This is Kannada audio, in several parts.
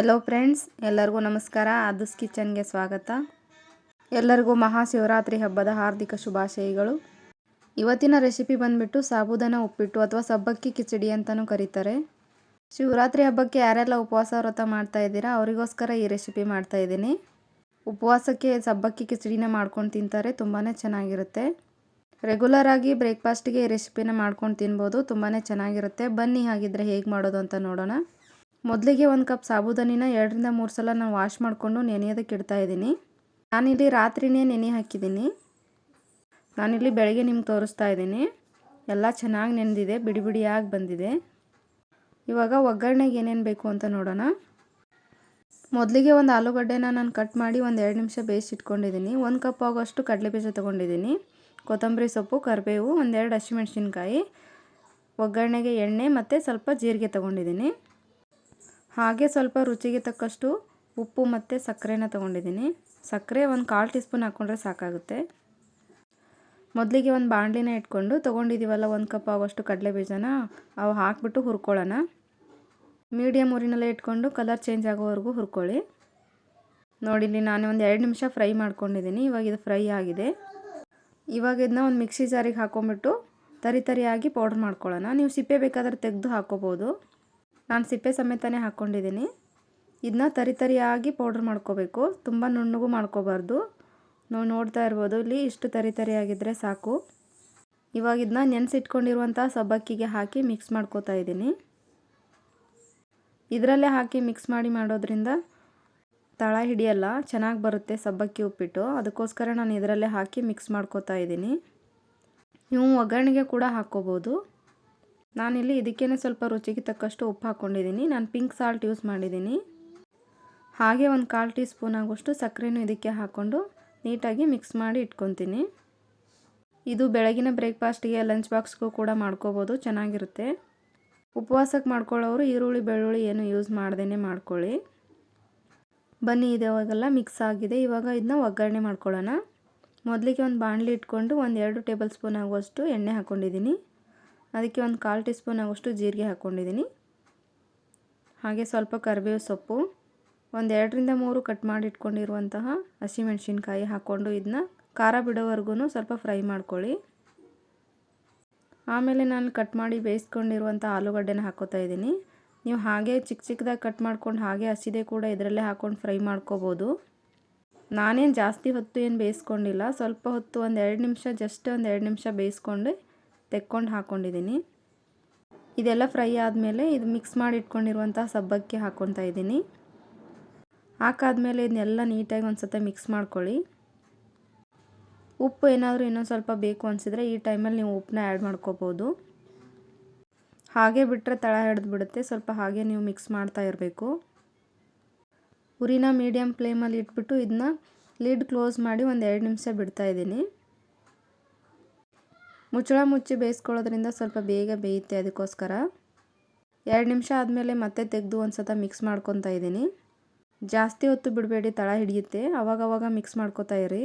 ಹಲೋ ಫ್ರೆಂಡ್ಸ್, ಎಲ್ಲರಿಗೂ ನಮಸ್ಕಾರ. ಆದುಸ್ ಕಿಚನ್ಗೆ ಸ್ವಾಗತ. ಎಲ್ಲರಿಗೂ ಮಹಾಶಿವರಾತ್ರಿ ಹಬ್ಬದ ಹಾರ್ದಿಕ ಶುಭಾಶಯಗಳು. ಇವತ್ತಿನ ರೆಸಿಪಿ ಬಂದ್ಬಿಟ್ಟು ಸಾಬುದಾನ ಉಪ್ಪಿಟ್ಟು ಅಥವಾ ಸಬ್ಬಕ್ಕಿ ಕಿಚಡಿ ಅಂತಲೂ ಕರೀತಾರೆ. ಶಿವರಾತ್ರಿ ಹಬ್ಬಕ್ಕೆ ಯಾರೆಲ್ಲ ಉಪವಾಸ ವ್ರತ ಮಾಡ್ತಾ ಇದ್ದೀರಾ ಅವರಿಗೋಸ್ಕರ ಈ ರೆಸಿಪಿ ಮಾಡ್ತಾ ಇದ್ದೀನಿ. ಉಪವಾಸಕ್ಕೆ ಸಬ್ಬಕ್ಕಿ ಕಿಚಡಿನ ಮಾಡ್ಕೊಂಡು ತಿಂತಾರೆ, ತುಂಬಾ ಚೆನ್ನಾಗಿರುತ್ತೆ. ರೆಗ್ಯುಲರ್ ಆಗಿ ಬ್ರೇಕ್ಫಾಸ್ಟಿಗೆ ಈ ರೆಸಿಪಿನ ಮಾಡ್ಕೊಂಡು ತಿನ್ಬೋದು, ತುಂಬಾ ಚೆನ್ನಾಗಿರುತ್ತೆ. ಬನ್ನಿ ಹಾಗಿದ್ರೆ ಹೇಗೆ ಮಾಡೋದು ಅಂತ ನೋಡೋಣ. ಮೊದಲಿಗೆ 1 ಕಪ್ ಸಾಬುದಾನಿನ 2 ರಿಂದ 3 ಸಲ ನಾನು ವಾಶ್ ಮಾಡಿಕೊಂಡು ನೆನೆಯೋದಕ್ಕೆ ಇಡ್ತಾ ಇದ್ದೀನಿ. ನಾನಿಲ್ಲಿ ರಾತ್ರಿನೇ ನೆನೆ ಹಾಕಿದ್ದೀನಿ. ನಾನಿಲ್ಲಿ ಬೆಳಗ್ಗೆ ನಿಮ್ಗೆ ತೋರಿಸ್ತಾ ಇದ್ದೀನಿ. ಎಲ್ಲ ಚೆನ್ನಾಗಿ ನೆನೆದಿದೆ, ಬಿಡಿ ಬಿಡಿಯಾಗಿ ಬಂದಿದೆ. ಇವಾಗ ಒಗ್ಗರಣೆಗೆ ಏನೇನು ಬೇಕು ಅಂತ ನೋಡೋಣ. ಮೊದಲಿಗೆ ಒಂದು ಆಲೂಗಡ್ಡೆನ ನಾನು ಕಟ್ ಮಾಡಿ 1-2 ನಿಮಿಷ ಬೇಯಿಸಿಟ್ಕೊಂಡಿದ್ದೀನಿ. 1 ಕಪ್ ಆಗೋಷ್ಟು ಕಡಲೆಬೀಜ ತೊಗೊಂಡಿದ್ದೀನಿ, ಕೊತ್ತಂಬರಿ ಸೊಪ್ಪು, ಕರಿಬೇವು, 1-2 ಹಸಿಮೆಣಸಿನ್ಕಾಯಿ, ಒಗ್ಗರಣೆಗೆ ಎಣ್ಣೆ ಮತ್ತು ಸ್ವಲ್ಪ ಜೀರಿಗೆ ತೊಗೊಂಡಿದ್ದೀನಿ. ಹಾಗೆ ಸ್ವಲ್ಪ ರುಚಿಗೆ ತಕ್ಕಷ್ಟು ಉಪ್ಪು ಮತ್ತು ಸಕ್ಕರೆನ ತೊಗೊಂಡಿದ್ದೀನಿ. ಸಕ್ಕರೆ 1/4 ಟೀ ಸ್ಪೂನ್ ಹಾಕ್ಕೊಂಡ್ರೆ ಸಾಕಾಗುತ್ತೆ. ಮೊದಲಿಗೆ ಒಂದು ಬಾಣಲಿನ ಇಟ್ಕೊಂಡು ತೊಗೊಂಡಿದ್ದೀವಲ್ಲ 1 ಕಪ್ ಆಗೋಷ್ಟು ಕಡಲೆಬೀಜನ ಅವು ಹಾಕಿಬಿಟ್ಟು ಹುರ್ಕೊಳ್ಳೋಣ. ಮೀಡಿಯಮ್ ಉರಿನಲ್ಲೇ ಇಟ್ಕೊಂಡು ಕಲರ್ ಚೇಂಜ್ ಆಗೋವರೆಗೂ ಹುರ್ಕೊಳ್ಳಿ. ನೋಡಿ, ಇಲ್ಲಿ ನಾನು 1-2 ನಿಮಿಷ ಫ್ರೈ ಮಾಡ್ಕೊಂಡಿದ್ದೀನಿ. ಇವಾಗ ಇದು ಫ್ರೈ ಆಗಿದೆ. ಇವಾಗ ಇದನ್ನ ಒಂದು ಮಿಕ್ಸಿ ಜಾರಿಗೆ ಹಾಕ್ಕೊಂಬಿಟ್ಟು ತರಿಯಾಗಿ ಪೌಡ್ರ್ ಮಾಡ್ಕೊಳ್ಳೋಣ. ನೀವು ಸಿಪ್ಪೆ ಬೇಕಾದರೆ ತೆಗೆದು ಹಾಕ್ಕೋಬೋದು. ನಾನು ಸಿಪ್ಪೆ ಸಮೇತನೇ ಹಾಕ್ಕೊಂಡಿದ್ದೀನಿ. ಇದನ್ನ ತರಿಯಾಗಿ ಪೌಡ್ರ್ ಮಾಡ್ಕೋಬೇಕು, ತುಂಬ ನುಣ್ಣಗೂ ಮಾಡ್ಕೋಬಾರ್ದು. ನಾವು ನೋಡ್ತಾ ಇರ್ಬೋದು, ಇಲ್ಲಿ ಇಷ್ಟು ತರಿಯಾಗಿದ್ದರೆ ಸಾಕು. ಇವಾಗ ಇದನ್ನ ನೆನೆಸಿಟ್ಕೊಂಡಿರುವಂಥ ಸಬ್ಬಕ್ಕಿಗೆ ಹಾಕಿ ಮಿಕ್ಸ್ ಮಾಡ್ಕೋತಾ ಇದ್ದೀನಿ. ಇದರಲ್ಲೇ ಹಾಕಿ ಮಿಕ್ಸ್ ಮಾಡೋದ್ರಿಂದ ತಳ ಹಿಡಿಯಲ್ಲ, ಚೆನ್ನಾಗಿ ಬರುತ್ತೆ ಸಬ್ಬಕ್ಕಿ ಉಪ್ಪಿಟ್ಟು. ಅದಕ್ಕೋಸ್ಕರ ನಾನು ಇದರಲ್ಲೇ ಹಾಕಿ ಮಿಕ್ಸ್ ಮಾಡ್ಕೋತಾ ಇದ್ದೀನಿ. ನೀವು ಒಗ್ಗರಣೆಗೆ ಕೂಡ ಹಾಕ್ಕೋಬೋದು. ನಾನಿಲ್ಲಿ ಇದಕ್ಕೇ ಸ್ವಲ್ಪ ರುಚಿಗೆ ತಕ್ಕಷ್ಟು ಉಪ್ಪು ಹಾಕ್ಕೊಂಡಿದ್ದೀನಿ. ನಾನು ಪಿಂಕ್ ಸಾಲ್ಟ್ ಯೂಸ್ ಮಾಡಿದ್ದೀನಿ. ಹಾಗೆ 1/4 ಟೀ ಸ್ಪೂನ್ ಆಗೋಷ್ಟು ಸಕ್ಕರೆನೂ ಇದಕ್ಕೆ ಹಾಕ್ಕೊಂಡು ನೀಟಾಗಿ ಮಿಕ್ಸ್ ಮಾಡಿ ಇಟ್ಕೊತೀನಿ. ಇದು ಬೆಳಗಿನ ಬ್ರೇಕ್ಫಾಸ್ಟಿಗೆ, ಲಂಚ್ ಬಾಕ್ಸ್ಗೂ ಕೂಡ ಮಾಡ್ಕೋಬೋದು, ಚೆನ್ನಾಗಿರುತ್ತೆ. ಉಪವಾಸಕ್ಕೆ ಮಾಡ್ಕೊಳ್ಳೋರು ಈರುಳ್ಳಿ ಬೆಳ್ಳುಳ್ಳಿ ಏನು ಯೂಸ್ ಮಾಡ್ದೇ ಮಾಡ್ಕೊಳ್ಳಿ. ಬನ್ನಿ, ಇವಾಗೆಲ್ಲ ಮಿಕ್ಸ್ ಆಗಿದೆ. ಇವಾಗ ಇದನ್ನ ಒಗ್ಗರಣೆ ಮಾಡ್ಕೊಳ್ಳೋಣ. ಮೊದಲಿಗೆ ಒಂದು ಬಾಣಲಿ ಇಟ್ಕೊಂಡು 1-2 ಟೇಬಲ್ ಸ್ಪೂನ್ ಆಗುವಷ್ಟು ಎಣ್ಣೆ ಹಾಕ್ಕೊಂಡಿದ್ದೀನಿ. ಅದಕ್ಕೆ 1/4 ಟೀ ಸ್ಪೂನ್ ಆಗೋಷ್ಟು ಜೀರಿಗೆ ಹಾಕ್ಕೊಂಡಿದ್ದೀನಿ. ಹಾಗೆ ಸ್ವಲ್ಪ ಕರಿಬೇವು ಸೊಪ್ಪು, 1-2 ರಿಂದ 3 ಕಟ್ ಮಾಡಿ ಇಟ್ಕೊಂಡಿರುವಂತಹ ಹಸಿಮೆಣಸಿನ್ಕಾಯಿ ಹಾಕ್ಕೊಂಡು ಇದನ್ನ ಖಾರ ಬಿಡೋವರೆಗೂ ಸ್ವಲ್ಪ ಫ್ರೈ ಮಾಡ್ಕೊಳ್ಳಿ. ಆಮೇಲೆ ನಾನು ಕಟ್ ಮಾಡಿ ಬೇಯಿಸ್ಕೊಂಡಿರುವಂಥ ಆಲೂಗಡ್ಡೆನ ಹಾಕ್ಕೋತಾ ಇದ್ದೀನಿ. ನೀವು ಹಾಗೆ ಚಿಕ್ಕ ಚಿಕ್ಕದಾಗಿ ಕಟ್ ಮಾಡ್ಕೊಂಡು ಹಾಗೆ ಹಸಿದೆ ಕೂಡ ಇದರಲ್ಲೇ ಹಾಕ್ಕೊಂಡು ಫ್ರೈ ಮಾಡ್ಕೋಬೋದು. ನಾನೇನು ಜಾಸ್ತಿ ಹೊತ್ತು ಏನು ಬೇಯಿಸ್ಕೊಂಡಿಲ್ಲ, ಸ್ವಲ್ಪ ಹೊತ್ತು 1-2 ನಿಮಿಷ, ಜಸ್ಟ್ 1-2 ನಿಮಿಷ ಬೇಯಿಸ್ಕೊಂಡು ತೆಕ್ಕೊಂಡು ಹಾಕ್ಕೊಂಡಿದ್ದೀನಿ. ಇದೆಲ್ಲ ಫ್ರೈ ಆದಮೇಲೆ ಇದು ಮಿಕ್ಸ್ ಮಾಡಿ ಇಟ್ಕೊಂಡಿರುವಂಥ ಸಬ್ಬಕ್ಕಿ ಹಾಕ್ಕೊತಾ ಇದ್ದೀನಿ. ಹಾಕಾದ್ಮೇಲೆ ಇದನ್ನೆಲ್ಲ ನೀಟಾಗಿ ಒಂದು ಸತಿ ಮಿಕ್ಸ್ ಮಾಡ್ಕೊಳ್ಳಿ. ಉಪ್ಪು ಏನಾದರೂ ಇನ್ನೊಂದು ಸ್ವಲ್ಪ ಬೇಕು ಅನಿಸಿದ್ರೆ ಈ ಟೈಮಲ್ಲಿ ನೀವು ಉಪ್ಪನ್ನ ಆ್ಯಡ್ ಮಾಡ್ಕೋಬೋದು. ಹಾಗೆ ಬಿಟ್ಟರೆ ತಳ ಹಿಡಿದು ಬಿಡುತ್ತೆ, ಸ್ವಲ್ಪ ಹಾಗೆ ನೀವು ಮಿಕ್ಸ್ ಮಾಡ್ತಾ ಇರಬೇಕು. ಉರಿನ ಮೀಡಿಯಮ್ ಫ್ಲೇಮಲ್ಲಿ ಇಟ್ಬಿಟ್ಟು ಇದನ್ನ ಲಿಡ್ ಕ್ಲೋಸ್ ಮಾಡಿ 1-2 ನಿಮಿಷ ಬಿಡ್ತಾ ಇದ್ದೀನಿ. ಮುಚ್ಚಳ ಮುಚ್ಚಿ ಬೇಯಿಸ್ಕೊಳ್ಳೋದ್ರಿಂದ ಸ್ವಲ್ಪ ಬೇಗ ಬೇಯುತ್ತೆ, ಅದಕ್ಕೋಸ್ಕರ 2 ನಿಮಿಷ ಆದಮೇಲೆ ಮತ್ತೆ ತೆಗೆದು ಒಂದು ಸತ ಮಿಕ್ಸ್ ಮಾಡ್ಕೊತಾ ಇದ್ದೀನಿ. ಜಾಸ್ತಿ ಹೊತ್ತು ಬಿಡಬೇಡಿ, ತಳ ಹಿಡಿಯುತ್ತೆ. ಅವಾಗವಾಗ ಮಿಕ್ಸ್ ಮಾಡ್ಕೋತಾ ಇರಿ.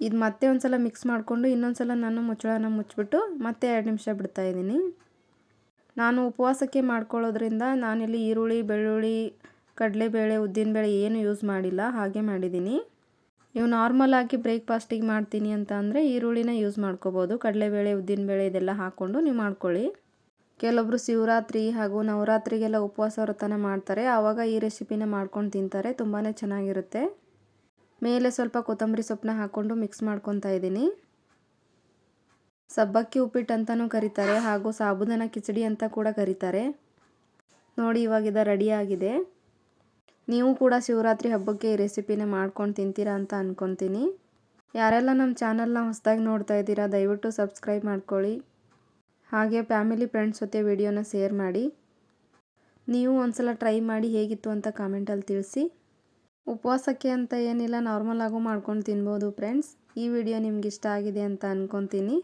ಇದು ಮತ್ತೆ ಒಂದು ಸಲ ಮಿಕ್ಸ್ ಮಾಡಿಕೊಂಡು ಇನ್ನೊಂದು ಸಲ ನಾನು ಮುಚ್ಚಳನ ಮುಚ್ಚಿಬಿಟ್ಟು ಮತ್ತೆ 2 ನಿಮಿಷ ಬಿಡ್ತಾ ಇದ್ದೀನಿ. ನಾನು ಉಪವಾಸಕ್ಕೆ ಮಾಡ್ಕೊಳ್ಳೋದ್ರಿಂದ ನಾನಿಲ್ಲಿ ಈರುಳ್ಳಿ, ಬೆಳ್ಳುಳ್ಳಿ, ಕಡಲೆಬೇಳೆ, ಉದ್ದಿನಬೇಳೆ ಏನು ಯೂಸ್ ಮಾಡಿಲ್ಲ, ಹಾಗೆ ಮಾಡಿದ್ದೀನಿ. ನೀವು ನಾರ್ಮಲ್ ಆಗಿ ಬ್ರೇಕ್ಫಾಸ್ಟಿಗೆ ಮಾಡ್ತೀನಿ ಅಂತ ಅಂದರೆ ಈರುಳ್ಳಿನ ಯೂಸ್ ಮಾಡ್ಕೋಬೋದು. ಕಡಲೆಬೇಳೆ, ಉದ್ದಿನಬೇಳೆ ಇದೆಲ್ಲ ಹಾಕ್ಕೊಂಡು ನೀವು ಮಾಡ್ಕೊಳ್ಳಿ. ಕೆಲವೊಬ್ಬರು ಶಿವರಾತ್ರಿ ಹಾಗೂ ನವರಾತ್ರಿಗೆಲ್ಲ ಉಪವಾಸ ವ್ರತನ ಮಾಡ್ತಾರೆ, ಆವಾಗ ಈ ರೆಸಿಪಿನ ಮಾಡ್ಕೊಂಡು ತಿಂತಾರೆ, ತುಂಬಾ ಚೆನ್ನಾಗಿರುತ್ತೆ. ಮೇಲೆ ಸ್ವಲ್ಪ ಕೊತ್ತಂಬರಿ ಸೊಪ್ಪನ್ನ ಹಾಕ್ಕೊಂಡು ಮಿಕ್ಸ್ ಮಾಡ್ಕೊತಾ ಇದ್ದೀನಿ. ಸಬ್ಬಕ್ಕಿ ಉಪ್ಪಿಟ್ಟು ಅಂತಲೂ ಕರೀತಾರೆ ಹಾಗೂ ಸಾಬುದಾನ ಕಿಚಡಿ ಅಂತ ಕೂಡ ಕರೀತಾರೆ. ನೋಡಿ, ಇವಾಗ ಇದು ರೆಡಿಯಾಗಿದೆ. ನೀವು ಕೂಡ ಶಿವರಾತ್ರಿ ಹಬ್ಬಕ್ಕೆ ಈ ರೆಸಿಪಿನ ಮಾಡ್ಕೊಂಡು ತಿಂತೀರಾ ಅಂತ ಅಂದ್ಕೊತೀನಿ. ಯಾರೆಲ್ಲ ನಮ್ಮ ಚಾನಲ್ನ ಹೊಸದಾಗಿ ನೋಡ್ತಾ ಇದ್ದೀರಾ ದಯವಿಟ್ಟು ಸಬ್ಸ್ಕ್ರೈಬ್ ಮಾಡ್ಕೊಳ್ಳಿ. ಹಾಗೆ ಫ್ಯಾಮಿಲಿ ಫ್ರೆಂಡ್ಸ್ ಜೊತೆ ವಿಡಿಯೋನ ಶೇರ್ ಮಾಡಿ. ನೀವು ಒಂದ್ಸಲ ಟ್ರೈ ಮಾಡಿ ಹೇಗಿತ್ತು ಅಂತ ಕಾಮೆಂಟಲ್ಲಿ ತಿಳಿಸಿ. ಉಪವಾಸಕ್ಕೆ ಅಂತ ಏನಿಲ್ಲ, ನಾರ್ಮಲ್ ಆಗು ಮಾಡ್ಕೊಂಡು ತಿನ್ಬೋದು ಫ್ರೆಂಡ್ಸ್. ಈ ವಿಡಿಯೋ ನಿಮ್ಗೆ ಇಷ್ಟ ಆಗಿದೆ ಅಂತ ಅಂದ್ಕೊತೀನಿ.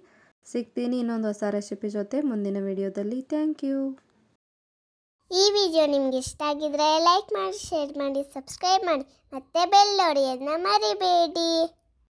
ಸಿಗ್ತೀನಿ ಇನ್ನೊಂದು ಹೊಸ ರೆಸಿಪಿ ಜೊತೆ ಮುಂದಿನ ವಿಡಿಯೋದಲ್ಲಿ. Thank you. ಈ ವಿಡಿಯೋ ನಿಮಗೆ ಇಷ್ಟ ಆಗಿದ್ರೆ ಲೈಕ್ ಮಾಡಿ, ಶೇರ್ ಮಾಡಿ, ಸಬ್ಸ್ಕ್ರೈಬ್ ಮಾಡಿ, ಮತ್ತೆ ಬೆಲ್ ಹೊಡೆಯೋದನ್ನ ಮರಿಬೇಡಿ.